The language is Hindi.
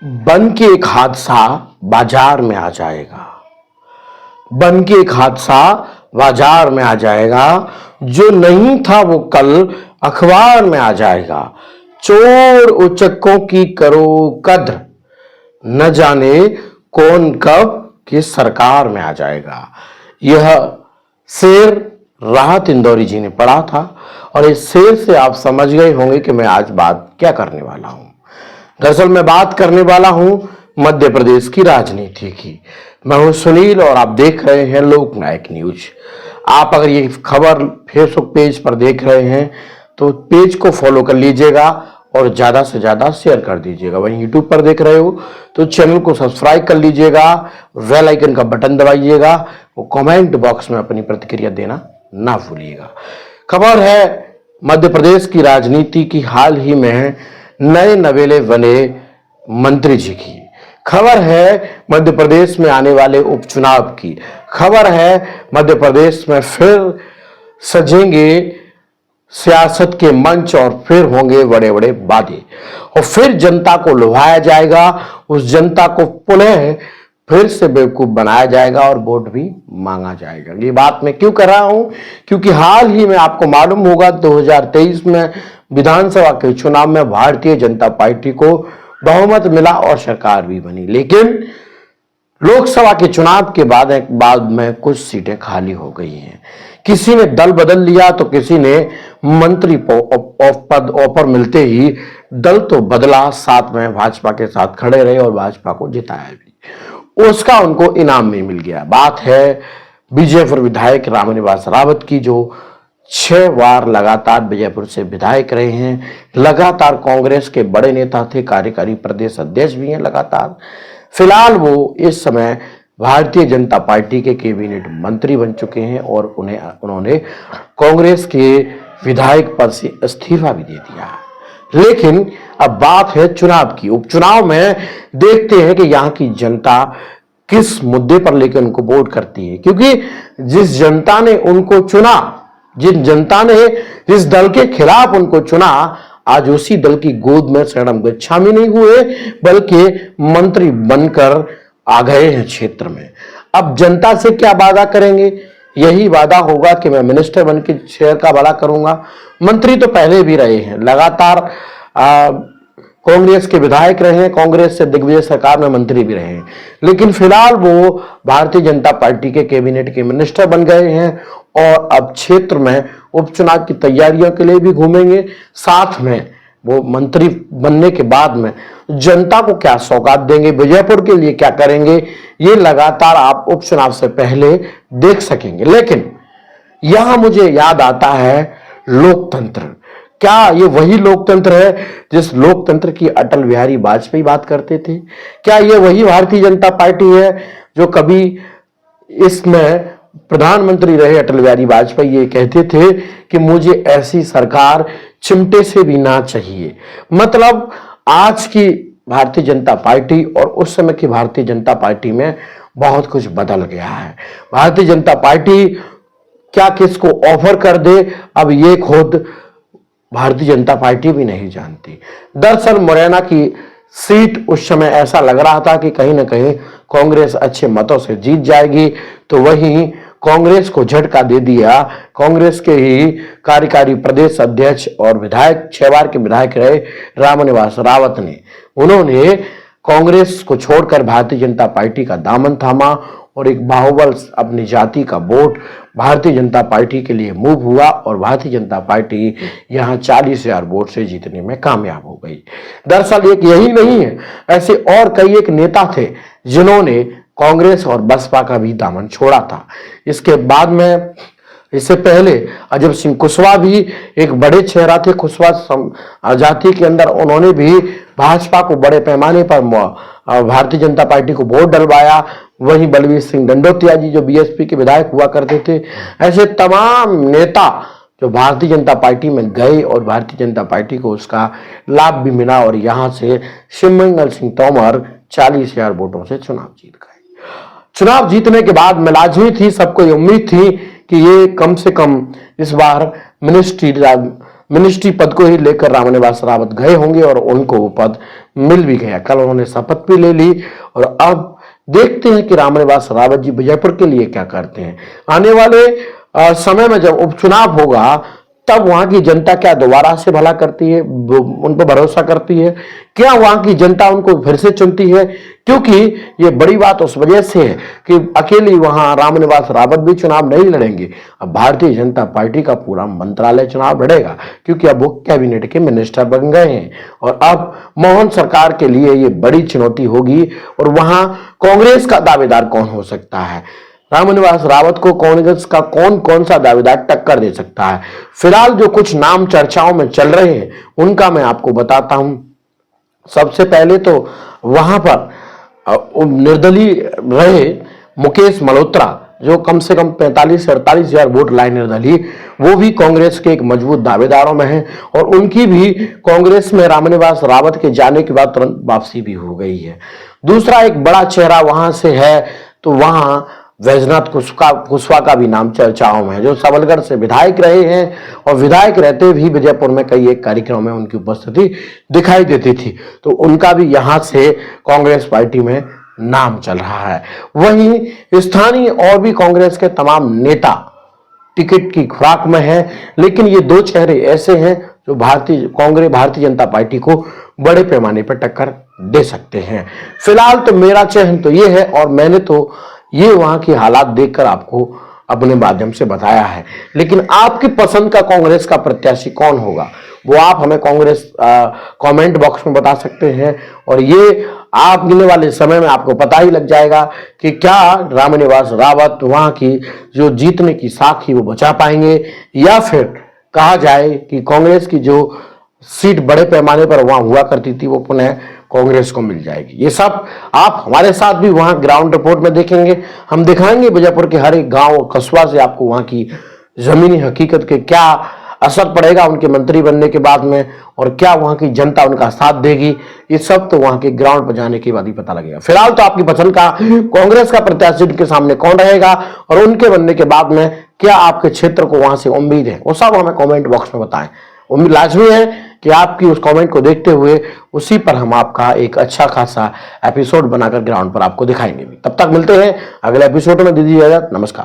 बन के एक हादसा बाजार में आ जाएगा। बन के एक हादसा बाजार में आ जाएगा। जो नहीं था वो कल अखबार में आ जाएगा। चोर उचक्कों की करो कद्र, न जाने कौन कब किस सरकार में आ जाएगा। यह शेर राहत इंदौरी जी ने पढ़ा था और इस शेर से आप समझ गए होंगे कि मैं आज बात क्या करने वाला हूं। दरअसल मैं बात करने वाला हूं मध्य प्रदेश की राजनीति की। मैं हूं सुनील और आप देख रहे हैं लोकनायक न्यूज। आप अगर ये खबर फेसबुक पेज पर देख रहे हैं तो पेज को फॉलो कर लीजिएगा और ज्यादा से ज्यादा शेयर कर दीजिएगा। वहीं यूट्यूब पर देख रहे हो तो चैनल को सब्सक्राइब कर लीजिएगा, बेल आइकन का बटन दबाइएगा, वो कमेंट बॉक्स में अपनी प्रतिक्रिया देना ना भूलिएगा। खबर है मध्य प्रदेश की राजनीति की, हाल ही में नए नवेले बने मंत्री जी की। खबर है मध्य प्रदेश में आने वाले उपचुनाव की। खबर है मध्य प्रदेश में फिर सजेंगे सियासत के मंच और फिर होंगे बड़े बड़े वादे और फिर जनता को लुभाया जाएगा। उस जनता को पुनः फिर से बेवकूफ बनाया जाएगा और वोट भी मांगा जाएगा। ये बात मैं क्यों कर रहा हूं? क्योंकि हाल ही में आपको मालूम होगा 2023 में विधानसभा के चुनाव में भारतीय जनता पार्टी को बहुमत मिला और सरकार भी बनी, लेकिन लोकसभा के चुनाव के बाद में कुछ सीटें खाली हो गई हैं। किसी ने दल बदल लिया तो किसी ने मंत्री पद ऑफर मिलते ही दल तो बदला, साथ में भाजपा के साथ खड़े रहे और भाजपा को जिताया भी। उसका उनको इनाम भी मिल गया। बात है विजयपुर विधायक रामनिवास रावत की, जो 6 बार लगातार विजयपुर से विधायक रहे हैं। लगातार कांग्रेस के बड़े नेता थे, कार्यकारी प्रदेश अध्यक्ष भी हैं लगातार। फिलहाल वो इस समय भारतीय जनता पार्टी के कैबिनेट मंत्री बन चुके हैं और उन्होंने कांग्रेस के विधायक पद से इस्तीफा भी दे दिया है। लेकिन अब बात है चुनाव की। उपचुनाव में देखते हैं कि यहाँ की जनता किस मुद्दे पर लेकर उनको वोट करती है, क्योंकि जिस जनता ने उनको चुना, जिन जनता ने जिस दल के खिलाफ उनको चुना, आज उसी दल की गोद में शरणम गच्छामी नहीं हुए बल्कि मंत्री बनकर आ गए हैं क्षेत्र में। अब जनता से क्या वादा करेंगे? यही वादा होगा कि मैं मिनिस्टर बन के शहर का बड़ा करूंगा। मंत्री तो पहले भी रहे हैं, लगातार कांग्रेस के विधायक रहे हैं, कांग्रेस से दिग्विजय सरकार में मंत्री भी रहे हैं, लेकिन फिलहाल वो भारतीय जनता पार्टी के कैबिनेट के मिनिस्टर बन गए हैं और अब क्षेत्र में उपचुनाव की तैयारियों के लिए भी घूमेंगे। साथ में वो मंत्री बनने के बाद में जनता को क्या सौगात देंगे, विजयपुर के लिए क्या करेंगे, ये लगातार आप उपचुनाव से पहले देख सकेंगे। लेकिन यहां मुझे याद आता है लोकतंत्र। क्या ये वही लोकतंत्र है जिस लोकतंत्र की अटल बिहारी वाजपेयी बात करते थे? क्या ये वही भारतीय जनता पार्टी है जो कभी इसमें प्रधानमंत्री रहे अटल बिहारी वाजपेयी ये कहते थे कि मुझे ऐसी सरकार चिमटे से भी ना चाहिए? मतलब आज की भारतीय जनता पार्टी और उस समय की भारतीय जनता पार्टी में बहुत कुछ बदल गया है। भारतीय जनता पार्टी क्या किसको ऑफर कर दे, अब ये खुद भारतीय जनता पार्टी भी नहीं जानती। दरअसल मुरैना की सीट उस समय ऐसा लग रहा था कि कहीं ना कहीं कांग्रेस अच्छे मतों से जीत जाएगी, तो वहीं कांग्रेस को झटका दे दिया। कांग्रेस के ही कार्यकारी प्रदेश अध्यक्ष और विधायक, 6 बार के विधायक रहे रामनिवास रावत ने, उन्होंने कांग्रेस को छोड़कर भारतीय जनता पार्टी का दामन थामा और एक बाहुबल अपनी जाति का वोट भारतीय जनता पार्टी के लिए मूव हुआ और भारतीय जनता पार्टी यहां 40,000 वोट से जीतने में कामयाब हो गई। दरअसल एक यही नहीं है, ऐसे और कई एक नेता थे जिन्होंने कांग्रेस और बसपा का भी दामन छोड़ा था। इसके बाद में, इससे पहले अजब सिंह कुशवाहा भी एक बड़े चेहरा थे कुशवाहा जाति के अंदर, उन्होंने भी भाजपा को बड़े पैमाने पर भारतीय जनता पार्टी को वोट डलवाया। वहीं बलवीर सिंह डंडोतिया जी जो बीएसपी के विधायक हुआ करते थे, ऐसे तमाम नेता जो भारतीय जनता पार्टी में गए और भारतीय जनता पार्टी को उसका लाभ भी मिला और यहां से शिवमंगल सिंह तोमर 40,000 वोटों से चुनाव जीत गए। चुनाव जीतने के बाद में लाजमी थी, सबको ये उम्मीद थी कि ये कम से कम इस बार मिनिस्ट्री मिनिस्ट्री पद को ही लेकर रामनिवास रावत गए होंगे और उनको वो पद मिल भी गया। कल उन्होंने शपथ भी ले ली और अब देखते हैं कि रामनिवास रावत जी विजयपुर के लिए क्या करते हैं। आने वाले समय में जब उपचुनाव होगा तब वहां की जनता क्या दोबारा से भला करती है, उन पर भरोसा करती है, क्या वहां की जनता उनको फिर से चुनती है? क्योंकि ये बड़ी बात उस वजह से है कि अकेली वहां रामनिवास रावत भी चुनाव नहीं लड़ेंगे। अब भारतीय जनता पार्टी का पूरा मंत्रालय चुनाव लड़ेगा, क्योंकि अब वो कैबिनेट के मिनिस्टर बन गए हैं और अब मोहन सरकार के लिए ये बड़ी चुनौती होगी। और वहां कांग्रेस का दावेदार कौन हो सकता है? रामनिवास रावत को कांग्रेस का कौन कौन सा दावेदार टक्कर दे सकता है? फिलहाल जो कुछ नाम चर्चाओं में चल रहे हैं उनका मैं आपको बताता हूं। सबसे पहले तो वहां पर निर्दलीय रहे मुकेश मल्होत्रा, जो कम से कम 45 से 48 हजार वोट लाए निर्दलीय, वो भी कांग्रेस के एक मजबूत दावेदारों में हैं और उनकी भी कांग्रेस में रामनिवास रावत के जाने के बाद तुरंत वापसी भी हो गई है। दूसरा एक बड़ा चेहरा वहां से है तो वहां वैजनाथ कुशवाहा का भी नाम चर्चाओं में है, जो सबलगढ़ से विधायक रहे हैं और विधायक रहते भी विजयपुर में कई एक कार्यक्रमों में उनकी उपस्थिति दिखाई देती थी, तो उनका भी यहां से कांग्रेस पार्टी में नाम चल रहा है। वहीं स्थानीय और भी कांग्रेस के तमाम नेता टिकट की खुराक में है, लेकिन ये दो चेहरे ऐसे हैं जो भारतीय जनता पार्टी को बड़े पैमाने पर टक्कर दे सकते हैं। फिलहाल तो मेरा चयन तो ये है और मैंने तो ये वहां की हालात देखकर आपको अपने माध्यम से बताया है, लेकिन आपकी पसंद का कांग्रेस का प्रत्याशी कौन होगा वो आप हमें कांग्रेस कमेंट बॉक्स में बता सकते हैं। और ये आने वाले समय में आपको पता ही लग जाएगा कि क्या रामनिवास रावत वहां की जो जीतने की साख ही वो बचा पाएंगे, या फिर कहा जाए कि कांग्रेस की जो सीट बड़े पैमाने पर वहां हुआ करती थी वो पुनः कांग्रेस को मिल जाएगी। ये सब आप हमारे साथ भी वहां ग्राउंड रिपोर्ट में देखेंगे। हम दिखाएंगे विजयपुर के हर एक गांव और कस्बा से आपको वहां की जमीनी हकीकत के क्या असर पड़ेगा उनके मंत्री बनने के बाद में, और क्या वहां की जनता उनका साथ देगी। ये सब तो वहां के ग्राउंड पर जाने के बाद ही पता लगेगा। फिलहाल तो आपकी पसंद का कांग्रेस का प्रत्याशी उनके सामने कौन रहेगा और उनके बनने के बाद में क्या आपके क्षेत्र को वहां से उम्मीद है, वो सब हमें कॉमेंट बॉक्स में बताएं। उम्मीद लाजमी है कि आपकी उस कमेंट को देखते हुए उसी पर हम आपका एक अच्छा खासा एपिसोड बनाकर ग्राउंड पर आपको दिखाएंगे भी। तब तक मिलते हैं अगले एपिसोड में। दीजिए इजाजत, नमस्कार।